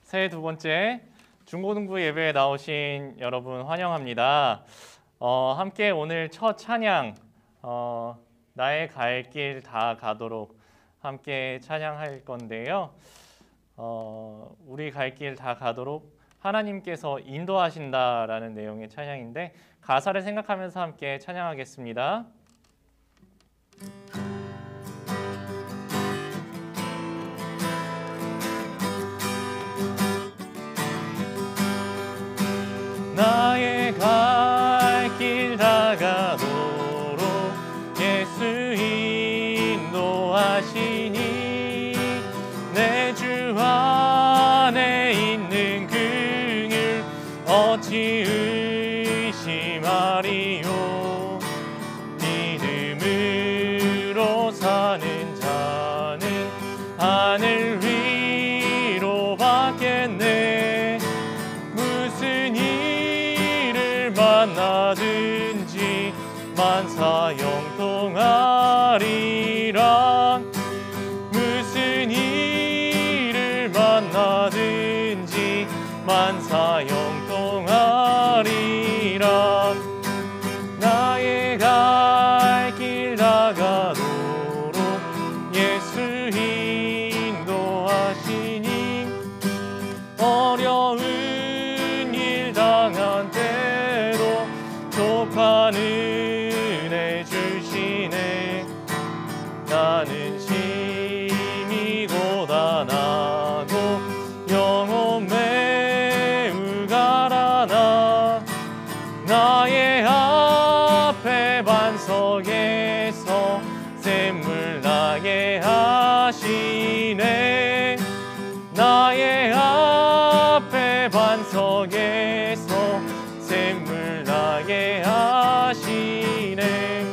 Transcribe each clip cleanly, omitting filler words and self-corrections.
새해 두 번째 중고등부 예배에 나오신 여러분 환영합니다. 함께 오늘 첫 찬양 나의 갈 길 다 가도록 함께 찬양할 건데요. 우리 갈 길 다 가도록 하나님께서 인도하신다라는 내용의 찬양인데 가사를 생각하면서 함께 찬양하겠습니다. 나의 갈 길 다 가도록 예수 인도하시니 내 주 안에 있는 긍휼 어찌 의심하리요. 믿음으로 사는 자는 하늘 위로 받겠네. 무슨 만나든지 만사형통하리라. 무슨 일을 만나든지 만사형통하리라. 나의 갈 길 다 가도록 예수 인도하시니 어려운 일 당한 때로 족한 은혜 주시네. 나는 심히 고단하고 영혼 매우 가라나. 나의 앞에 반석에서 샘물 나게 하시네. 나의 앞에 반석에서 샘물 나게 하시네.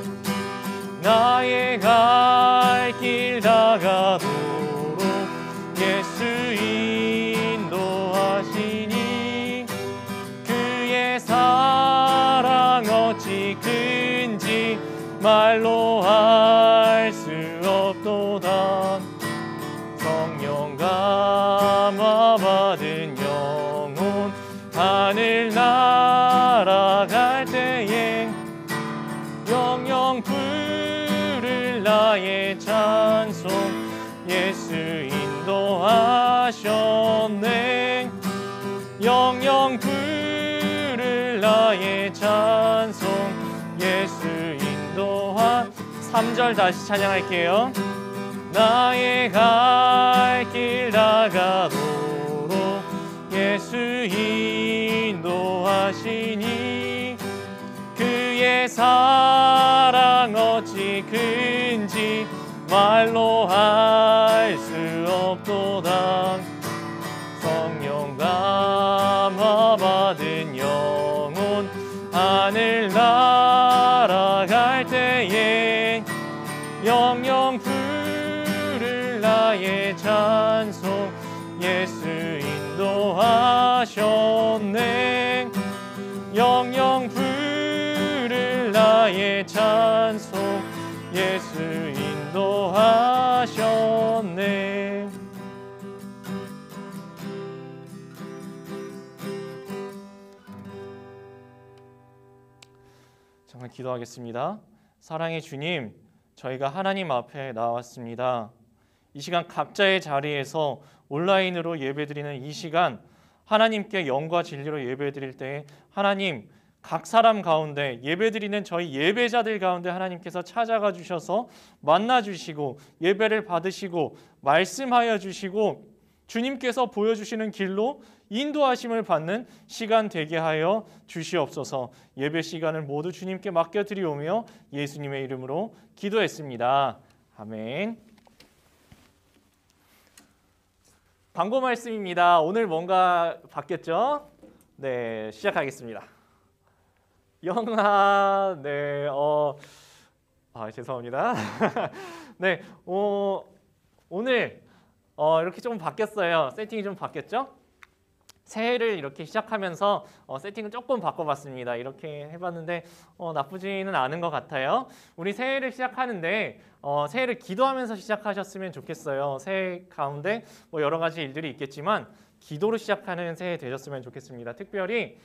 나의 갈 길 다 가도록 예수 인도하시니 그의 사랑 어찌 큰지 말로 할 수 없도다. 성령 감화 받은 영혼 하늘 날아갈 때에 영영 부를 나의 찬송 예수 인도하셨네. 영영 부를 나의 찬송 예수 인도하. 3절 다시 찬양할게요. 나의 갈 길 다 가도록 예수 인도하시니 그의 사랑 어찌 큰지 말로 할 수 없도다. 성령 감화 받은 영혼 하늘 날아갈 때에 영영 부를 나의 찬송 예수 인도하셨네. 영영 부를 나의 찬송 예수 인도하셨네. 정말 기도하겠습니다. 사랑의 주님, 저희가 하나님 앞에 나왔습니다. 이 시간 각자의 자리에서 온라인으로 예배드리는 이 시간 하나님께 영과 진리로 예배드릴 때 하나님 각 사람 가운데 예배드리는 저희 예배자들 가운데 하나님께서 찾아가 주셔서 만나 주시고 예배를 받으시고 말씀하여 주시고 주님께서 보여주시는 길로 인도하심을 받는 시간 되게 하여 주시옵소서. 예배 시간을 모두 주님께 맡겨드리오며 예수님의 이름으로 기도했습니다. 아멘. 광고 말씀입니다. 오늘 뭔가 바뀌었죠? 네, 시작하겠습니다. 영아, 네, 죄송합니다. 네, 오늘 이렇게 좀 바뀌었어요. 세팅이 좀 바뀌었죠? 새해를 이렇게 시작하면서 세팅을 조금 바꿔봤습니다. 이렇게 해봤는데 나쁘지는 않은 것 같아요. 우리 새해를 시작하는데 새해를 기도하면서 시작하셨으면 좋겠어요. 새해 가운데 뭐 여러 가지 일들이 있겠지만 기도로 시작하는 새해 되셨으면 좋겠습니다. 특별히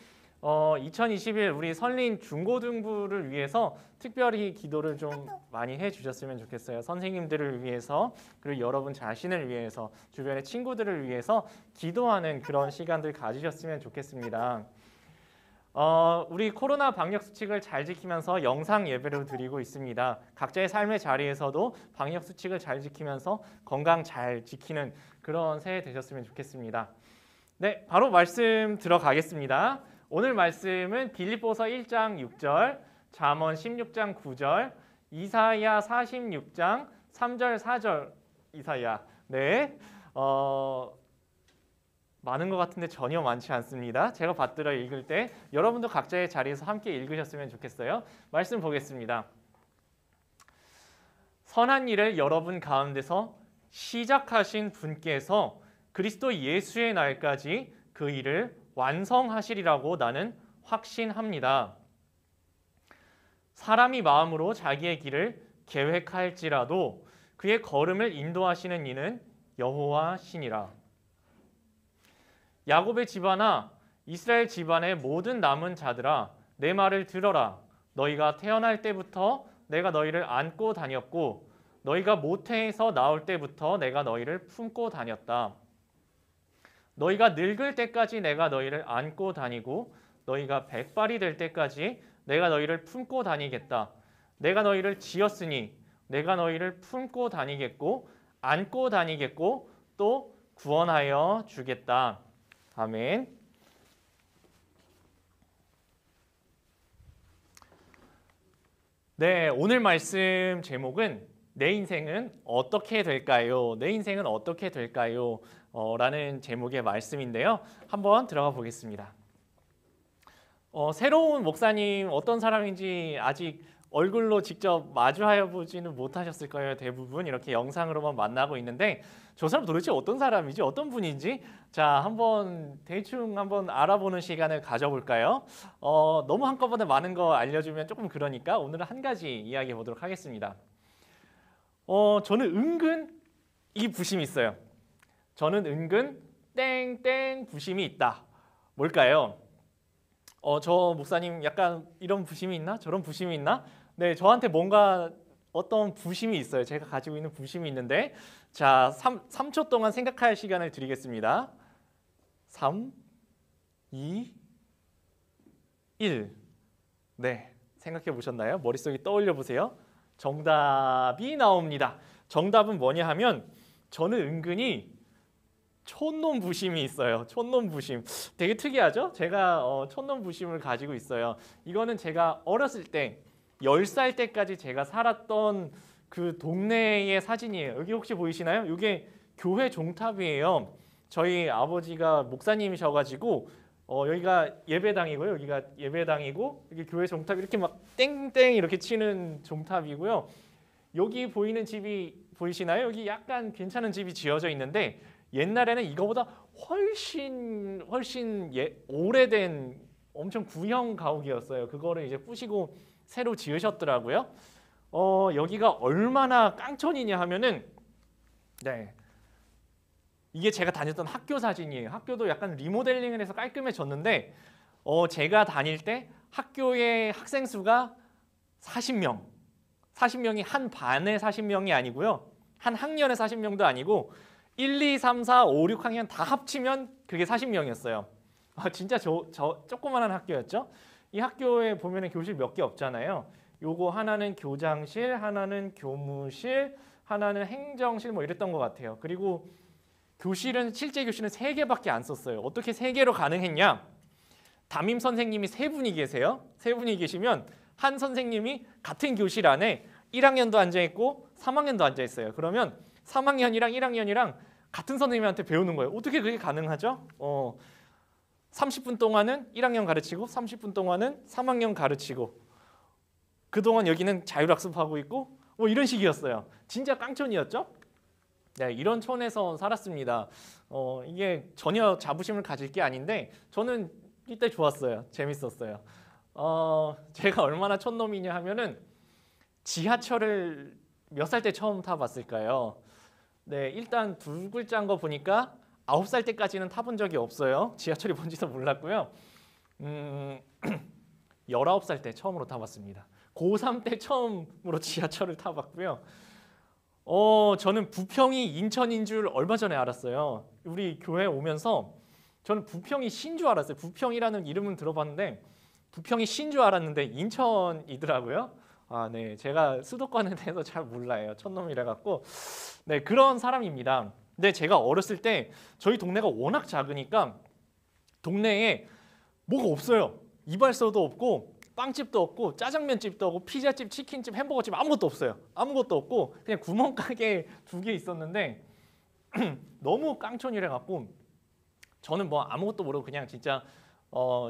2021 우리 설린 중고등부를 위해서 특별히 기도를 좀 많이 해주셨으면 좋겠어요. 선생님들을 위해서, 그리고 여러분 자신을 위해서, 주변의 친구들을 위해서 기도하는 그런 시간들 가지셨으면 좋겠습니다. 우리 코로나 방역 수칙을 잘 지키면서 영상 예배를 드리고 있습니다. 각자의 삶의 자리에서도 방역 수칙을 잘 지키면서 건강 잘 지키는 그런 새해 되셨으면 좋겠습니다. 네, 바로 말씀 들어가겠습니다. 오늘 말씀은 빌립보서 1장 6절, 잠언 16장 9절, 이사야 46장 3절 4절 이사야. 네, 많은 것 같은데 전혀 많지 않습니다. 제가 받들어 읽을 때 여러분도 각자의 자리에서 함께 읽으셨으면 좋겠어요. 말씀 보겠습니다. 선한 일을 여러분 가운데서 시작하신 분께서 그리스도 예수의 날까지 그 일을 완성하시리라고 나는 확신합니다. 사람이 마음으로 자기의 길을 계획할지라도 그의 걸음을 인도하시는 이는 여호와시니라. 야곱의 집안아, 이스라엘 집안의 모든 남은 자들아, 내 말을 들어라. 너희가 태어날 때부터 내가 너희를 안고 다녔고 너희가 모태에서 나올 때부터 내가 너희를 품고 다녔다. 너희가 늙을 때까지 내가 너희를 안고 다니고 너희가 백발이 될 때까지 내가 너희를 품고 다니겠다. 내가 너희를 지었으니 내가 너희를 품고 다니겠고 안고 다니겠고 또 구원하여 주겠다. 아멘. 네, 오늘 말씀 제목은 내 인생은 어떻게 될까요? 내 인생은 어떻게 될까요? 라는 제목의 말씀인데요. 한번 들어가 보겠습니다. 새로운 목사님 어떤 사람인지 아직 얼굴로 직접 마주하여 보지는 못하셨을 거예요. 대부분 이렇게 영상으로만 만나고 있는데 저 사람 도대체 어떤 사람이지? 어떤 분인지 자 한번 대충 한번 알아보는 시간을 가져볼까요? 너무 한꺼번에 많은 거 알려주면 조금 그러니까 오늘은 한 가지 이야기해 보도록 하겠습니다. 저는 은근 이 부심이 있어요. 저는 은근 땡땡 부심이 있다. 뭘까요? 저 목사님 약간 이런 부심이 있나? 저런 부심이 있나? 네, 저한테 뭔가 어떤 부심이 있어요. 제가 가지고 있는 부심이 있는데 자, 3초 동안 생각할 시간을 드리겠습니다. 3, 2, 1. 네, 생각해 보셨나요? 머릿속에 떠올려 보세요. 정답이 나옵니다. 정답은 뭐냐 하면 저는 은근히 촌놈 부심이 있어요. 촌놈 부심. 되게 특이하죠? 제가 촌놈 부심을 가지고 있어요. 이거는 제가 어렸을 때 10살 때까지 제가 살았던 그 동네의 사진이에요. 여기 혹시 보이시나요? 이게 교회 종탑이에요. 저희 아버지가 목사님이셔가지고 여기가 예배당이고요. 여기가 예배당이고 여기 교회 종탑 이렇게 막 땡땡 이렇게 치는 종탑이고요. 여기 보이는 집이 보이시나요? 여기 약간 괜찮은 집이 지어져 있는데 옛날에는 이거보다 훨씬 오래된 엄청 구형 가옥이었어요. 그거를 이제 부시고 새로 지으셨더라고요. 여기가 얼마나 깡촌이냐 하면은 네. 이게 제가 다녔던 학교 사진이에요. 학교도 약간 리모델링을 해서 깔끔해졌는데 제가 다닐 때 학교의 학생 수가 40명. 40명이 한 반에 40명이 아니고요. 한 학년에 40명도 아니고 1, 2, 3, 4, 5, 6학년 다 합치면 그게 40명이었어요. 진짜 저 조그만한 학교였죠. 이 학교에 보면은 교실 몇 개 없잖아요. 요거 하나는 교장실, 하나는 교무실, 하나는 행정실 뭐 이랬던 것 같아요. 그리고 교실은 실제 교실은 3개밖에 안 썼어요. 어떻게 3개로 가능했냐? 담임 선생님이 3분이 계세요. 3분이 계시면 한 선생님이 같은 교실 안에 1학년도 앉아 있고 3학년도 앉아 있어요. 그러면 3학년이랑 1학년이랑 같은 선생님한테 배우는 거예요. 어떻게 그게 가능하죠? 30분 동안은 1학년 가르치고 30분 동안은 3학년 가르치고 그동안 여기는 자율학습하고 있고 뭐 이런 식이었어요. 진짜 깡촌이었죠? 네, 이런 촌에서 살았습니다. 이게 전혀 자부심을 가질 게 아닌데 저는 이때 좋았어요. 재밌었어요. 제가 얼마나 촌놈이냐 하면은 지하철을 몇 살 때 처음 타봤을까요? 네, 일단 두 글자인 거 보니까 9살 때까지는 타본 적이 없어요. 지하철이 뭔지도 몰랐고요. 19살 때 처음으로 타봤습니다. 고3 때 처음으로 지하철을 타봤고요. 저는 부평이 인천인 줄 얼마 전에 알았어요. 우리 교회 오면서 저는 부평이 신 줄 알았어요. 부평이라는 이름은 들어봤는데 부평이 신 줄 알았는데 인천이더라고요. 네, 제가 수도권에 대해서 잘 몰라요. 촌놈이라 갖고. 네, 그런 사람입니다. 근데 제가 어렸을 때 저희 동네가 워낙 작으니까 동네에 뭐가 없어요. 이발소도 없고 빵집도 없고 짜장면집도 없고 피자집, 치킨집, 햄버거집 아무것도 없어요. 아무것도 없고 그냥 구멍가게 2개 있었는데 너무 깡촌이라 갖고 저는 뭐 아무것도 모르고 그냥 진짜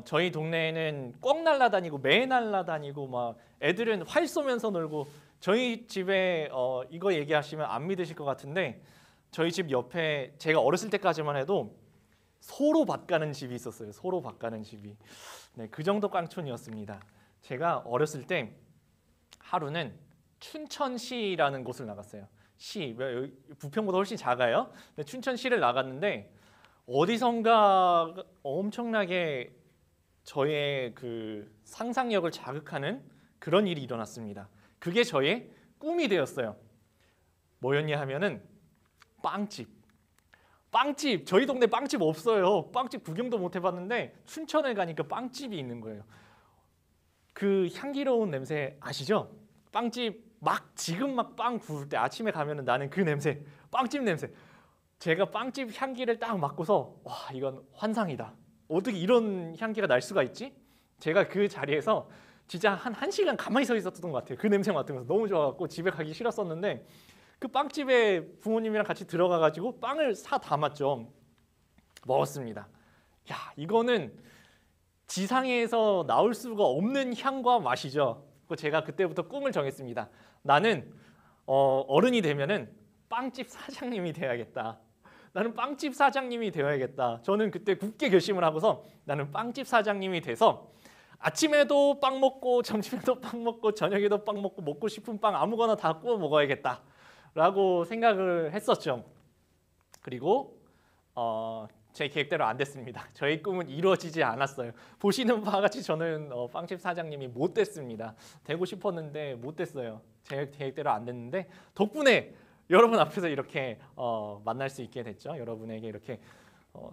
저희 동네에는 꿩 날라다니고 매 날라다니고 막 애들은 활 쏘면서 놀고 저희 집에 이거 얘기하시면 안 믿으실 것 같은데 저희 집 옆에 제가 어렸을 때까지만 해도 소로 밭 가는 집이 있었어요. 소로 밭 가는 집이. 네, 그 정도 깡촌이었습니다. 제가 어렸을 때 하루는 춘천시라는 곳을 나갔어요. 시, 부평보다 훨씬 작아요. 근데 춘천시를 나갔는데 어디선가 엄청나게 저의 그 상상력을 자극하는 그런 일이 일어났습니다. 그게 저의 꿈이 되었어요. 뭐였냐 하면은 빵집. 저희 동네 빵집 없어요. 빵집 구경도 못 해봤는데 춘천에 가니까 빵집이 있는 거예요. 그 향기로운 냄새 아시죠? 빵집 지금 막 빵 구울 때 아침에 가면은 나는 그 냄새, 빵집 냄새. 제가 빵집 향기를 딱 맡고서 와, 이건 환상이다. 어떻게 이런 향기가 날 수가 있지? 제가 그 자리에서 진짜 한 1시간 가만히 서 있었던 것 같아요. 그 냄새 맡으면서 너무 좋아갖고 집에 가기 싫었었는데 그 빵집에 부모님이랑 같이 들어가가지고 빵을 사 담았죠. 먹었습니다. 야, 이거는 지상에서 나올 수가 없는 향과 맛이죠. 제가 그때부터 꿈을 정했습니다. 나는 어른이 되면은 빵집 사장님이 돼야겠다. 나는 빵집 사장님이 되어야겠다. 저는 그때 굳게 결심을 하고서 나는 빵집 사장님이 돼서 아침에도 빵 먹고 점심에도 빵 먹고 저녁에도 빵 먹고 먹고 싶은 빵 아무거나 다 구워 먹어야겠다 라고 생각을 했었죠. 그리고 제 계획대로 안 됐습니다. 저희 꿈은 이루어지지 않았어요. 보시는 바와 같이 저는 빵집 사장님이 못 됐습니다. 되고 싶었는데 못 됐어요. 제 계획대로 안 됐는데 덕분에 여러분 앞에서 이렇게 만날 수 있게 됐죠. 여러분에게 이렇게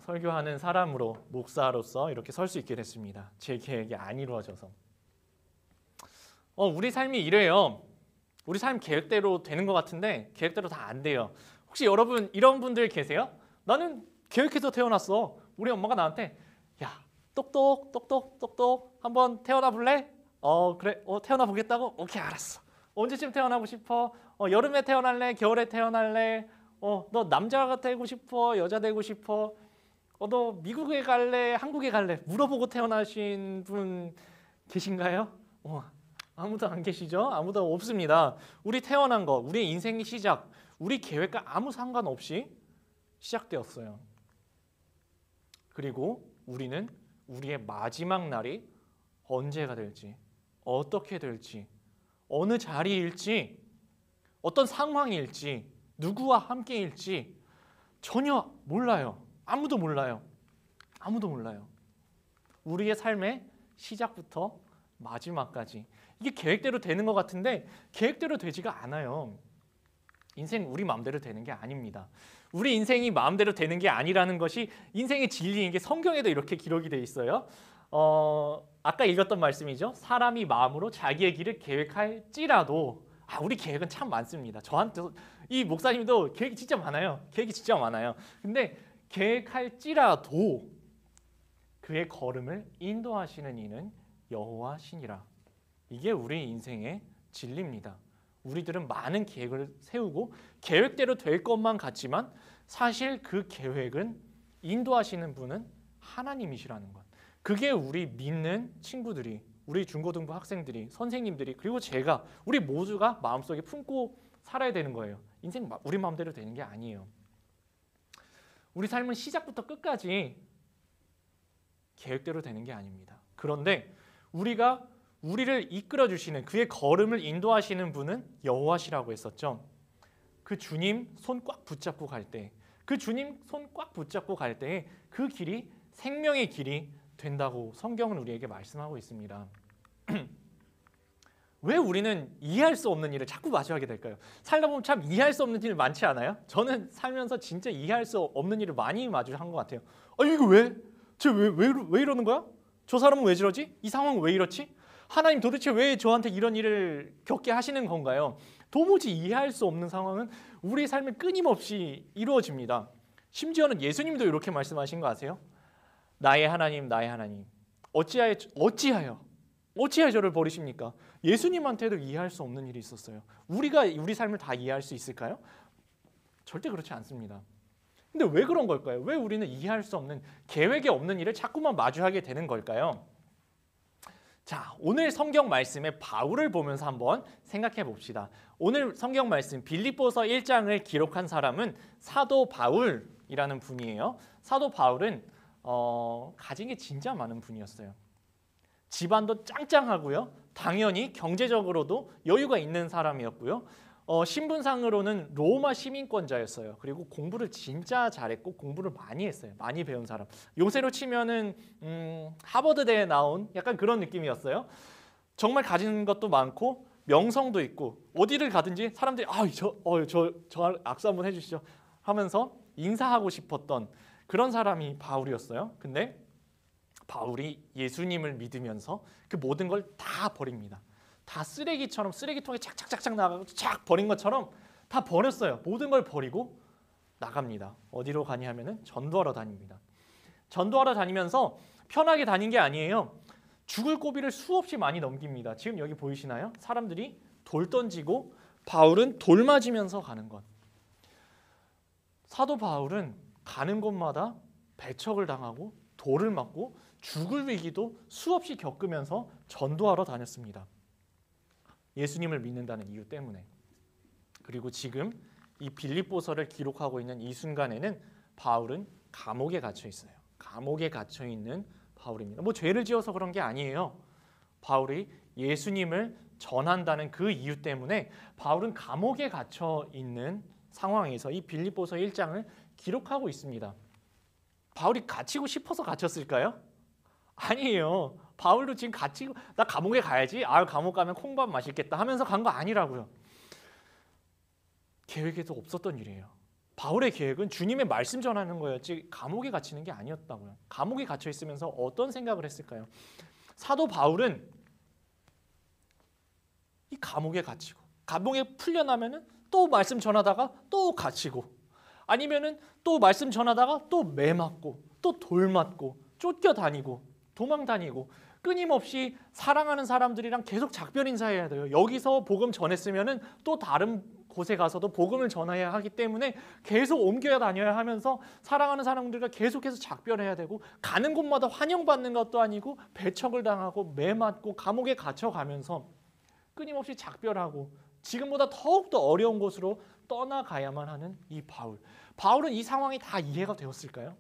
설교하는 사람으로 목사로서 이렇게 설 수 있게 됐습니다. 제 계획이 안 이루어져서. 우리 삶이 이래요. 우리 삶 계획대로 되는 것 같은데 계획대로 다 안 돼요. 혹시 여러분 이런 분들 계세요? 나는 계획해서 태어났어. 우리 엄마가 나한테 야, 똑똑 한번 태어나 볼래? 그래. 태어나 보겠다고? 오케이, 알았어. 언제쯤 태어나고 싶어? 여름에 태어날래? 겨울에 태어날래? 너 남자가 되고 싶어? 여자 되고 싶어? 너 미국에 갈래? 한국에 갈래? 물어보고 태어나신 분 계신가요? 아무도 안 계시죠? 아무도 없습니다. 우리 태어난 거, 우리 인생의 시작, 우리 계획과 아무 상관없이 시작되었어요. 그리고 우리는 우리의 마지막 날이 언제가 될지, 어떻게 될지, 어느 자리일지, 어떤 상황일지, 누구와 함께일지 전혀 몰라요. 아무도 몰라요. 아무도 몰라요. 우리의 삶의 시작부터 마지막까지 이게 계획대로 되는 것 같은데 계획대로 되지가 않아요. 인생 우리 마음대로 되는 게 아닙니다. 우리 인생이 마음대로 되는 게 아니라는 것이 인생의 진리인 게 성경에도 이렇게 기록이 돼 있어요. 아까 읽었던 말씀이죠. 사람이 마음으로 자기의 길을 계획할지라도 우리 계획은 참 많습니다. 저한테 이 목사님도 계획이 진짜 많아요. 계획이 진짜 많아요. 근데 계획할지라도 그의 걸음을 인도하시는 이는 여호와시니라. 이게 우리 인생의 진리입니다. 우리들은 많은 계획을 세우고 계획대로 될 것만 같지만 사실 그 계획은 인도하시는 분은 하나님이시라는 것. 그게 우리 믿는 친구들이, 우리 중고등부 학생들이, 선생님들이, 그리고 제가, 우리 모두가 마음속에 품고 살아야 되는 거예요. 인생 우리 마음대로 되는 게 아니에요. 우리 삶은 시작부터 끝까지 계획대로 되는 게 아닙니다. 그런데 우리를 이끌어 주시는, 그의 걸음을 인도하시는 분은 여호와시라고 했었죠. 그 주님 손 꽉 붙잡고 갈 때, 그 주님 손 꽉 붙잡고 갈 때에 그 길이 생명의 길이 된다고 성경은 우리에게 말씀하고 있습니다. 왜 우리는 이해할 수 없는 일을 자꾸 마주하게 될까요? 살다 보면 참 이해할 수 없는 일 많지 않아요? 저는 살면서 진짜 이해할 수 없는 일을 많이 마주한 것 같아요. 이거 왜? 쟤왜 이러는 거야? 저 사람은 왜 저러지? 이 상황은 왜 이렇지? 하나님 도대체 왜 저한테 이런 일을 겪게 하시는 건가요? 도무지 이해할 수 없는 상황은 우리 삶에 끊임없이 이루어집니다. 심지어는 예수님도 이렇게 말씀하신 거 아세요? 나의 하나님, 나의 하나님, 어찌하여 저를 버리십니까? 예수님한테도 이해할 수 없는 일이 있었어요. 우리가 우리 삶을 다 이해할 수 있을까요? 절대 그렇지 않습니다. 근데 왜 그런 걸까요? 왜 우리는 이해할 수 없는, 계획에 없는 일을 자꾸만 마주하게 되는 걸까요? 자, 오늘 성경 말씀의 바울을 보면서 한번 생각해 봅시다. 오늘 성경 말씀 빌립보서 1장을 기록한 사람은 사도 바울이라는 분이에요. 사도 바울은 가진 게 진짜 많은 분이었어요. 집안도 짱짱하고요. 당연히 경제적으로도 여유가 있는 사람이었고요. 신분상으로는 로마 시민권자였어요. 그리고 공부를 진짜 잘했고 공부를 많이 했어요. 많이 배운 사람. 요새로 치면은 하버드대에 나온 약간 그런 느낌이었어요. 정말 가진 것도 많고 명성도 있고 어디를 가든지 사람들이 저 악수 한번 해주시죠 하면서 인사하고 싶었던 그런 사람이 바울이었어요. 근데 바울이 예수님을 믿으면서 그 모든 걸 다 버립니다. 다 쓰레기처럼 쓰레기통에 착착착착 나가고 착 버린 것처럼 다 버렸어요. 모든 걸 버리고 나갑니다. 어디로 가냐 하면은 전도하러 다닙니다. 전도하러 다니면서 편하게 다닌 게 아니에요. 죽을 고비를 수없이 많이 넘깁니다. 지금 여기 보이시나요? 사람들이 돌 던지고 바울은 돌 맞으면서 가는 것. 사도 바울은 가는 곳마다 배척을 당하고 돌을 맞고 죽을 위기도 수없이 겪으면서 전도하러 다녔습니다. 예수님을 믿는다는 이유 때문에. 그리고 지금 이 빌립보서를 기록하고 있는 이 순간에는 바울은 감옥에 갇혀 있어요. 감옥에 갇혀 있는 바울입니다. 뭐 죄를 지어서 그런 게 아니에요. 바울이 예수님을 전한다는 그 이유 때문에 바울은 감옥에 갇혀 있는 상황에서 이 빌립보서 1장을 기록하고 있습니다. 바울이 갇히고 싶어서 갇혔을까요? 아니에요. 바울도 지금 갇히고 나 감옥에 가야지. 감옥 가면 콩밥 맛있겠다 하면서 간 거 아니라고요. 계획에도 없었던 일이에요. 바울의 계획은 주님의 말씀 전하는 거였지 감옥에 갇히는 게 아니었다고요. 감옥에 갇혀 있으면서 어떤 생각을 했을까요? 사도 바울은 이 감옥에 갇히고 감옥에 풀려나면은 또 말씀 전하다가 또 갇히고 아니면은 또 말씀 전하다가 또 매 맞고 또 돌 맞고 쫓겨다니고 도망다니고 끊임없이 사랑하는 사람들이랑 계속 작별 인사해야 돼요. 여기서 복음 전했으면은 또 다른 곳에 가서도 복음을 전해야 하기 때문에 계속 옮겨야 다녀야 하면서 사랑하는 사람들과 계속해서 작별해야 되고 가는 곳마다 환영받는 것도 아니고 배척을 당하고 매 맞고 감옥에 갇혀가면서 끊임없이 작별하고 지금보다 더욱더 어려운 곳으로 떠나가야만 하는 이 바울. 바울은 이 상황이 다 이해가 되었을까요?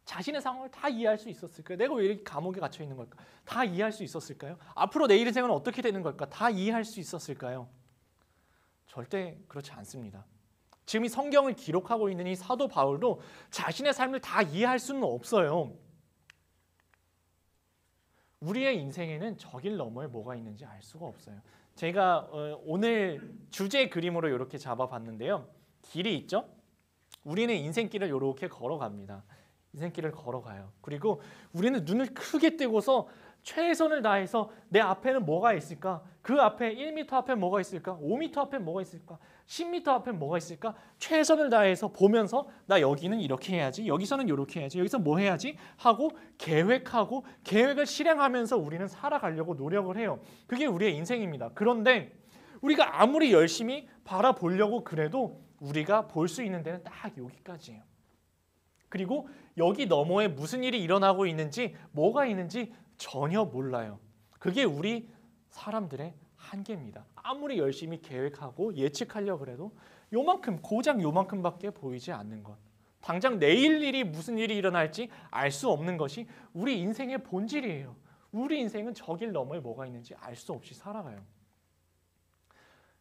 자신의 상황을 다 이해할 수 있었을까요? 내가 왜 이렇게 감옥에 갇혀 있는 걸까? 다 이해할 수 있었을까요? 앞으로 내 인생은 어떻게 되는 걸까? 다 이해할 수 있었을까요? 절대 그렇지 않습니다. 지금 이 성경을 기록하고 있는 이 사도 바울도 자신의 삶을 다 이해할 수는 없어요. 우리의 인생에는 저 길 너머에 뭐가 있는지 알 수가 없어요. 제가 오늘 주제 그림으로 이렇게 잡아봤는데요. 길이 있죠? 우리는 인생길을 이렇게 걸어갑니다. 인생길을 걸어가요. 그리고 우리는 눈을 크게 뜨고서 최선을 다해서 내 앞에는 뭐가 있을까? 그 앞에 1m 앞에 뭐가 있을까? 5m 앞에 뭐가 있을까? 10m 앞에 뭐가 있을까? 최선을 다해서 보면서 나 여기는 이렇게 해야지. 여기서는 이렇게 해야지. 여기서 뭐 해야지? 하고 계획하고 계획을 실행하면서 우리는 살아가려고 노력을 해요. 그게 우리의 인생입니다. 그런데 우리가 아무리 열심히 바라보려고 그래도 우리가 볼 수 있는 데는 딱 여기까지예요. 그리고 여기 너머에 무슨 일이 일어나고 있는지 뭐가 있는지 전혀 몰라요. 그게 우리 사람들의 한계입니다. 아무리 열심히 계획하고 예측하려고 해도 요만큼 고작 요만큼밖에 보이지 않는 것. 당장 내일 일이 무슨 일이 일어날지 알 수 없는 것이 우리 인생의 본질이에요. 우리 인생은 저 길 너머에 뭐가 있는지 알 수 없이 살아가요.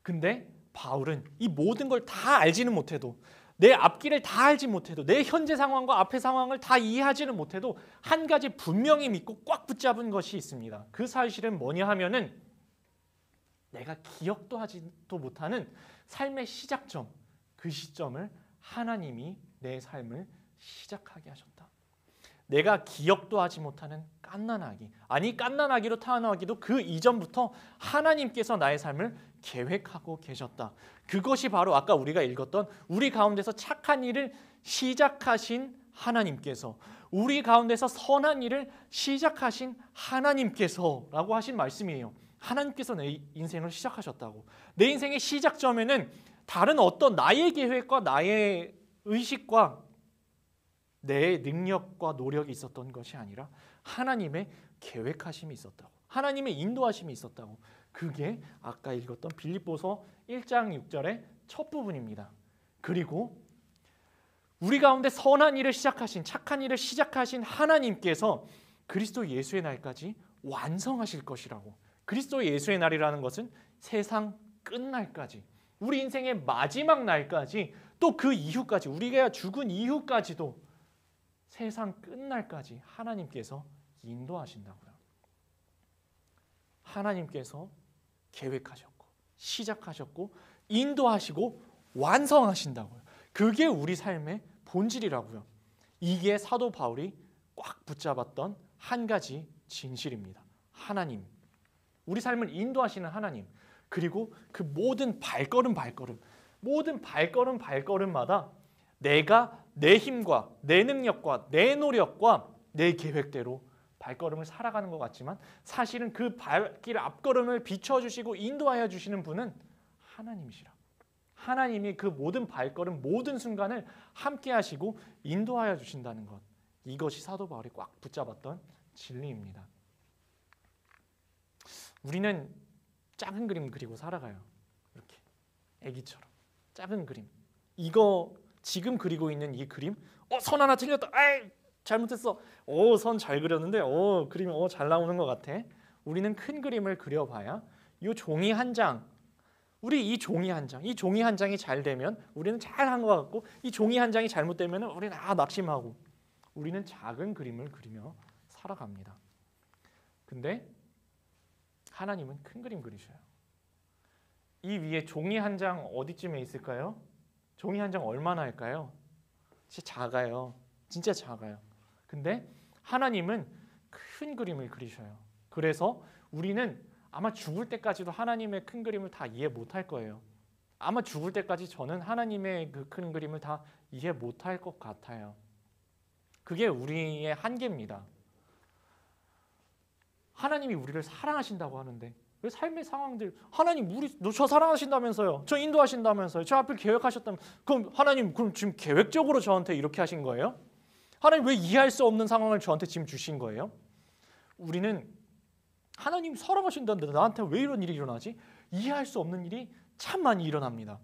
근데 바울은 이 모든 걸 다 알지는 못해도 내 앞길을 다 알지 못해도, 내 현재 상황과 앞의 상황을 다 이해하지는 못해도 한 가지 분명히 믿고 꽉 붙잡은 것이 있습니다. 그 사실은 뭐냐 하면은 내가 기억도 하지도 못하는 삶의 시작점, 그 시점을 하나님이 내 삶을 시작하게 하셨다. 내가 기억도 하지 못하는 갓난아기, 아니 갓난아기로 태어나기도 그 이전부터 하나님께서 나의 삶을 계획하고 계셨다. 그것이 바로 아까 우리가 읽었던 우리 가운데서 착한 일을 시작하신 하나님께서, 우리 가운데서 선한 일을 시작하신 하나님께서라고 하신 말씀이에요. 하나님께서 내 인생을 시작하셨다고. 내 인생의 시작점에는 다른 어떤 나의 계획과 나의 의식과 내 능력과 노력이 있었던 것이 아니라 하나님의 계획하심이 있었다고, 하나님의 인도하심이 있었다고. 그게 아까 읽었던 빌립보서 1장 6절의 첫 부분입니다. 그리고 우리 가운데 선한 일을 시작하신, 착한 일을 시작하신 하나님께서 그리스도 예수의 날까지 완성하실 것이라고. 그리스도 예수의 날이라는 것은 세상 끝날까지, 우리 인생의 마지막 날까지, 또 그 이후까지, 우리가 죽은 이후까지도 세상 끝날까지 하나님께서 인도하신다고요. 하나님께서 계획하셨고 시작하셨고 인도하시고 완성하신다고요. 그게 우리 삶의 본질이라고요. 이게 사도 바울이 꽉 붙잡았던 한 가지 진실입니다. 하나님, 우리 삶을 인도하시는 하나님, 그리고 그 모든 발걸음마다 내가 내 힘과 내 능력과 내 노력과 내 계획대로 발걸음을 살아가는 것 같지만 사실은 그 발길 앞걸음을 비춰주시고 인도하여 주시는 분은 하나님이시라. 하나님이 그 모든 발걸음, 모든 순간을 함께 하시고 인도하여 주신다는 것, 이것이 사도 바울이 꽉 붙잡았던 진리입니다. 우리는 작은 그림 그리고 살아가요. 이렇게 애기처럼 작은 그림. 이거 지금 그리고 있는 이 그림, 선 하나 틀렸다. 아이, 잘못했어. 선 잘 그렸는데 그림이 잘 나오는 것 같아. 우리는 큰 그림을 그려봐야 이 종이 한 장, 우리 이 종이 한 장이 잘 되면 우리는 잘한 것 같고, 이 종이 한 장이 잘못되면 우리는 낙심하고, 우리는 작은 그림을 그리며 살아갑니다. 근데 하나님은 큰 그림 그리셔요. 이 위에 종이 한 장 어디쯤에 있을까요? 종이 한 장 얼마나 할까요? 진짜 작아요. 진짜 작아요. 근데 하나님은 큰 그림을 그리셔요. 그래서 우리는 아마 죽을 때까지도 하나님의 큰 그림을 다 이해 못할 거예요. 아마 죽을 때까지 저는 하나님의 그 큰 그림을 다 이해 못할 것 같아요. 그게 우리의 한계입니다. 하나님이 우리를 사랑하신다고 하는데 왜 삶의 상황들, 하나님 저 사랑하신다면서요, 저 인도하신다면서요, 저 앞을 계획하셨다면, 그럼 하나님 그럼 지금 계획적으로 저한테 이렇게 하신 거예요? 하나님 왜 이해할 수 없는 상황을 저한테 지금 주신 거예요? 우리는 하나님 사랑하신다는데 나한테 왜 이런 일이 일어나지? 이해할 수 없는 일이 참 많이 일어납니다.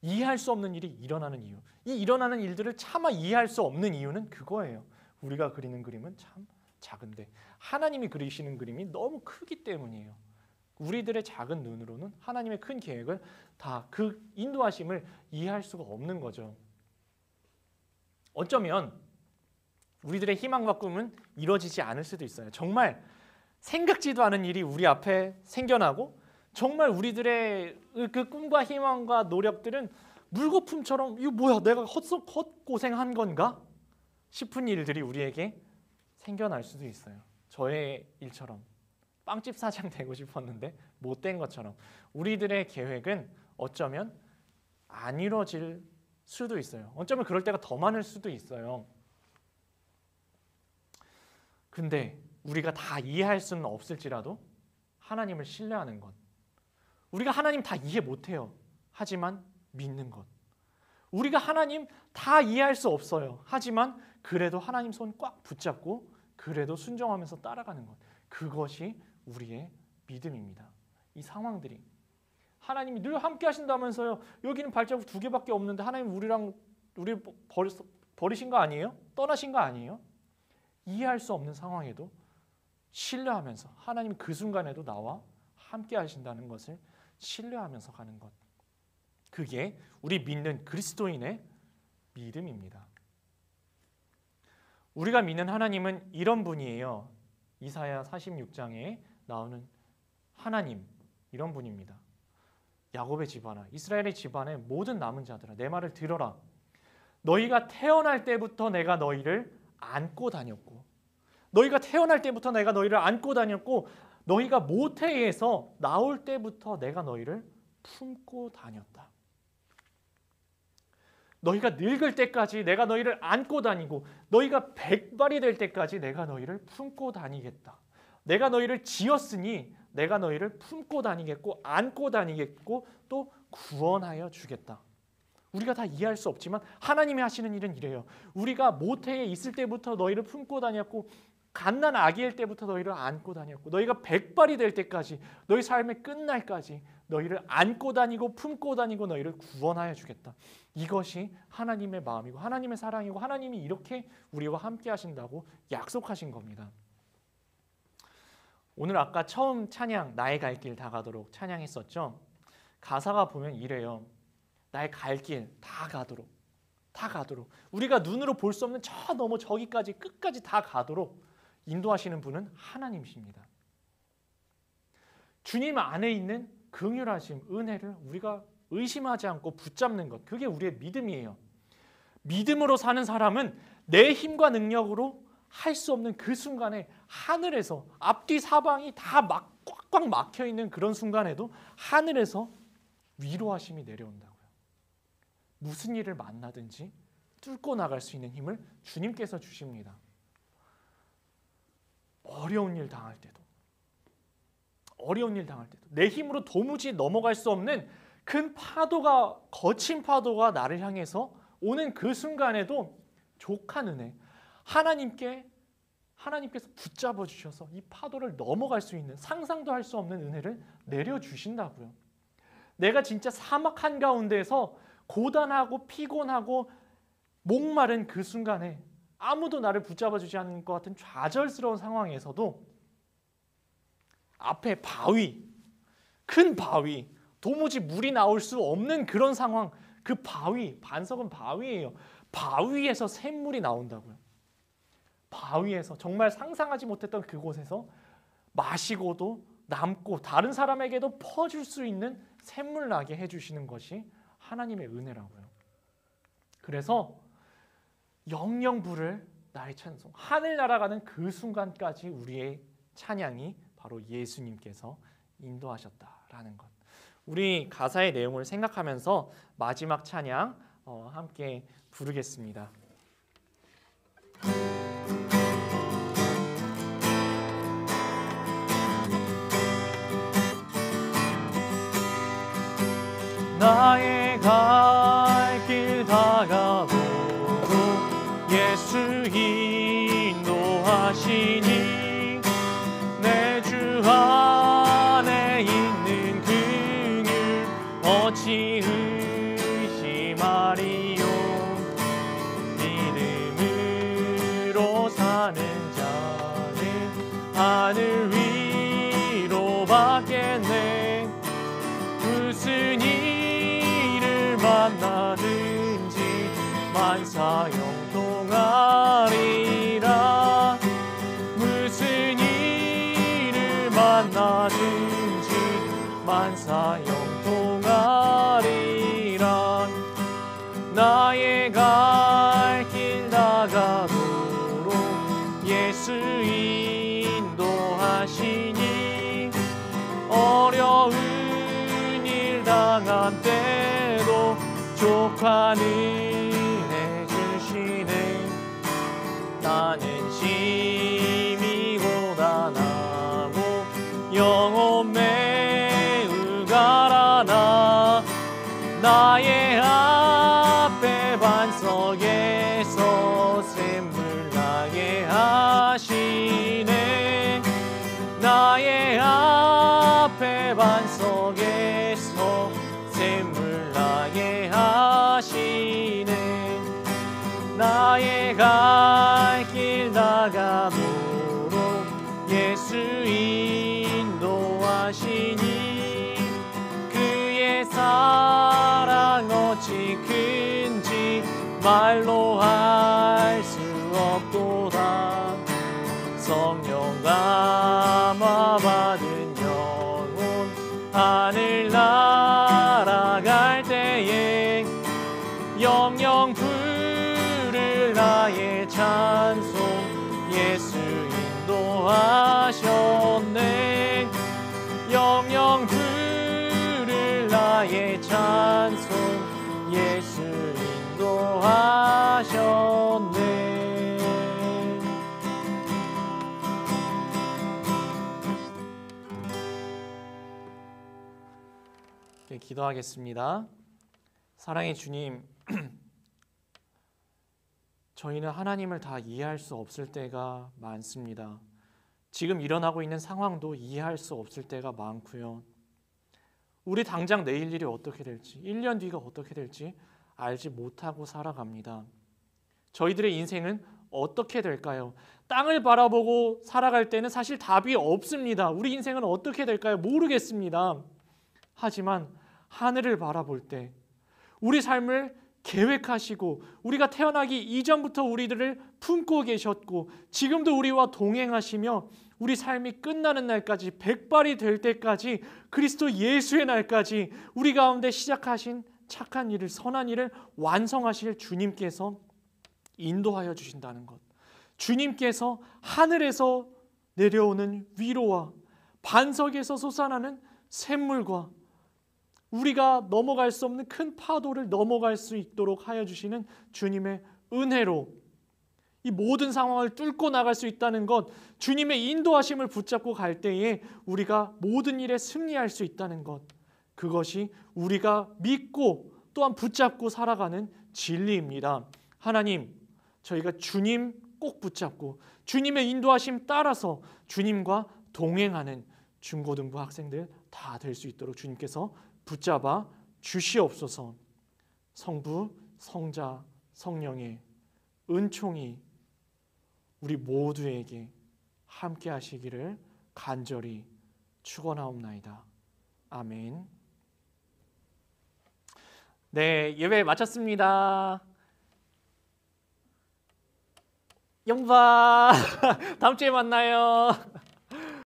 이해할 수 없는 일이 일어나는 이유, 이 일어나는 일들을 차마 이해할 수 없는 이유는 그거예요. 우리가 그리는 그림은 참 작은데 하나님이 그리시는 그림이 너무 크기 때문이에요. 우리들의 작은 눈으로는 하나님의 큰 계획을 다, 그 인도하심을 이해할 수가 없는 거죠. 어쩌면 우리들의 희망과 꿈은 이루어지지 않을 수도 있어요. 정말 생각지도 않은 일이 우리 앞에 생겨나고, 정말 우리들의 그 꿈과 희망과 노력들은 물거품처럼 이거 뭐야, 내가 헛고생한 건가 싶은 일들이 우리에게 생겨날 수도 있어요. 저의 일처럼 빵집 사장 되고 싶었는데 못 된 것처럼 우리들의 계획은 어쩌면 안 이루어질 수도 있어요. 어쩌면 그럴 때가 더 많을 수도 있어요. 근데 우리가 다 이해할 수는 없을지라도 하나님을 신뢰하는 것, 우리가 하나님 다 이해 못해요. 하지만 믿는 것, 우리가 하나님 다 이해할 수 없어요. 하지만 그래도 하나님 손 꽉 붙잡고 그래도 순종하면서 따라가는 것, 그것이 우리의 믿음입니다. 이 상황들이 하나님이 늘 함께 하신다면서요. 여기는 발자국 2개밖에 없는데 하나님 우리 버리신 거 아니에요? 떠나신 거 아니에요? 이해할 수 없는 상황에도 신뢰하면서 하나님 그 순간에도 나와 함께 하신다는 것을 신뢰하면서 가는 것, 그게 우리 믿는 그리스도인의 믿음입니다. 우리가 믿는 하나님은 이런 분이에요. 이사야 46장에 나오는 하나님, 이런 분입니다. 야곱의 집안아, 이스라엘의 집안의 모든 남은 자들아, 내 말을 들어라. 너희가 태어날 때부터 내가 너희를 안고 다녔고, 너희가 태어날 때부터 내가 너희를 안고 다녔고, 너희가 모태에서 나올 때부터 내가 너희를 품고 다녔다. 너희가 늙을 때까지 내가 너희를 안고 다니고, 너희가 백발이 될 때까지 내가 너희를 품고 다니겠다. 내가 너희를 지었으니 내가 너희를 품고 다니겠고 안고 다니겠고 또 구원하여 주겠다. 우리가 다 이해할 수 없지만 하나님이 하시는 일은 이래요. 우리가 모태에 있을 때부터 너희를 품고 다녔고, 갓난 아기일 때부터 너희를 안고 다녔고, 너희가 백발이 될 때까지, 너희 삶의 끝날까지 너희를 안고 다니고 품고 다니고 너희를 구원하여 주겠다. 이것이 하나님의 마음이고 하나님의 사랑이고, 하나님이 이렇게 우리와 함께 하신다고 약속하신 겁니다. 오늘 아까 처음 찬양 나의 갈 길 다 가도록 찬양했었죠. 가사가 보면 이래요. 나의 갈 길 다 가도록, 다 가도록, 우리가 눈으로 볼 수 없는 저 너머 저기까지 끝까지 다 가도록 인도하시는 분은 하나님이십니다. 주님 안에 있는 긍휼하심, 은혜를 우리가 의심하지 않고 붙잡는 것, 그게 우리의 믿음이에요. 믿음으로 사는 사람은 내 힘과 능력으로 할 수 없는 그 순간에 하늘에서 앞뒤 사방이 다 꽉꽉 막혀 있는 그런 순간에도 하늘에서 위로하심이 내려온다고요. 무슨 일을 만나든지 뚫고 나갈 수 있는 힘을 주님께서 주십니다. 어려운 일 당할 때도, 어려운 일 당할 때도, 내 힘으로 도무지 넘어갈 수 없는 큰 파도가, 거친 파도가 나를 향해서 오는 그 순간에도 족한 은혜, 하나님께서 붙잡아 주셔서 이 파도를 넘어갈 수 있는, 상상도 할 수 없는 은혜를 내려주신다고요. 내가 진짜 사막 한가운데에서 고단하고 피곤하고 목마른 그 순간에 아무도 나를 붙잡아 주지 않는 것 같은 좌절스러운 상황에서도 앞에 바위, 큰 바위, 도무지 물이 나올 수 없는 그런 상황, 그 바위, 반석은 바위예요. 바위에서 샘물이 나온다고요. 바위에서, 정말 상상하지 못했던 그곳에서 마시고도 남고 다른 사람에게도 퍼줄 수 있는 샘물 나게 해주시는 것이 하나님의 은혜라고요. 그래서 영영 부를 나의 찬송, 하늘 날아가는 그 순간까지 우리의 찬양이 바로 예수님께서 인도하셨다라는 것. 우리 가사의 내용을 생각하면서 마지막 찬양 함께 부르겠습니다. 나의 갈 길 다가도록 예수 인도하시니 내 주 안에 있는 긍휼 어찌 의심하리요. 믿음으로 사는 자는 하늘 위로 받겠네. 무슨 일을 만나든지 만사 형통하리라. 무슨 일을 만나든지 만사 형통하리라. 나의 갈 길 나가도록 예수 인도하시니 어려운 일 당한 때도 족한 은혜 주시네. 나는 심히 고단하고 영혼 매우 가라나. 나의 앞에 반석에서 샘물 나게 하시네. 나의 앞에 반석에서 샘물 나게 하시네. 나의 갈 길 나가도록 예수 인도하시니 그의 사랑 말로 할 수 없도다. 성령 감화 받은 영혼 하늘 날아갈 때에 영영 부를 나의 찬송. 예수 인도하셨네. 영영 부를 나의 찬송. 예수 인도하셨네. 네, 기도하겠습니다. 사랑의 주님, 저희는 하나님을 다 이해할 수 없을 때가 많습니다. 지금 일어나고 있는 상황도 이해할 수 없을 때가 많고요. 우리 당장 내일 일이 어떻게 될지, 1년 뒤가 어떻게 될지 알지 못하고 살아갑니다. 저희들의 인생은 어떻게 될까요? 땅을 바라보고 살아갈 때는 사실 답이 없습니다. 우리 인생은 어떻게 될까요? 모르겠습니다. 하지만 하늘을 바라볼 때 우리 삶을 계획하시고 우리가 태어나기 이전부터 우리들을 품고 계셨고 지금도 우리와 동행하시며 우리 삶이 끝나는 날까지 백발이 될 때까지 그리스도 예수의 날까지 우리 가운데 시작하신 착한 일을 선한 일을 완성하실 주님께서 인도하여 주신다는 것, 주님께서 하늘에서 내려오는 위로와 반석에서 솟아나는 샘물과 우리가 넘어갈 수 없는 큰 파도를 넘어갈 수 있도록 하여 주시는 주님의 은혜로 이 모든 상황을 뚫고 나갈 수 있다는 것, 주님의 인도하심을 붙잡고 갈 때에 우리가 모든 일에 승리할 수 있다는 것, 그것이 우리가 믿고 또한 붙잡고 살아가는 진리입니다. 하나님, 저희가 주님 꼭 붙잡고 주님의 인도하심 따라서 주님과 동행하는 중고등부 학생들 다 될 수 있도록 주님께서 붙잡아 주시옵소서. 성부, 성자, 성령의 은총이 우리 모두에게 함께 하시기를 간절히 축원하옵나이다. 아멘. 네, 예배 마쳤습니다. 영바 다음 주에 만나요.